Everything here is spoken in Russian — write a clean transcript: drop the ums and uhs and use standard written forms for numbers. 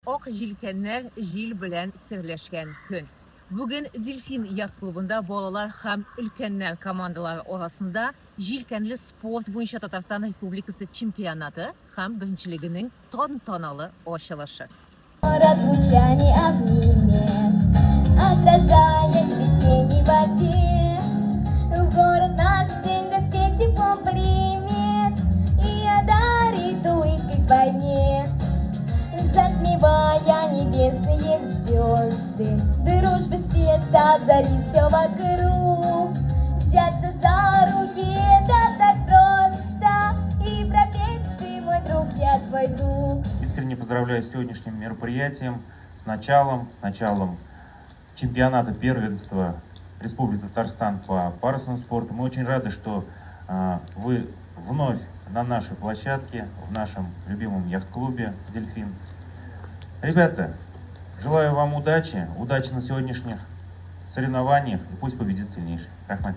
Ак җилкәннәр җил белән серләшкән көн. Бүген Дельфин ят клубында балалар һәм өлкәннәр командалары арасында җилкәнле спорт буенча Татарстан Республикасы чемпионаты һәм беренчелегенең тантаналы ачылышы. Город лучами обнимет, отражаясь в весенней воде. В город наш всех гостей теплом примет и одарит улыбкой вдвойне, затмевая небесные звезды. Дружбы света озарит все вокруг. Взяться за руки это так просто, и пропеть ты мой друг, я твой друг. Искренне поздравляю с сегодняшним мероприятием, с началом чемпионата первенства Республики Татарстан по парусному спорту. Мы очень рады, что вы вновь на нашей площадке, в нашем любимом яхт-клубе «Дельфин». Ребята, желаю вам удачи на сегодняшних соревнованиях, и пусть победит сильнейший. Рахмат.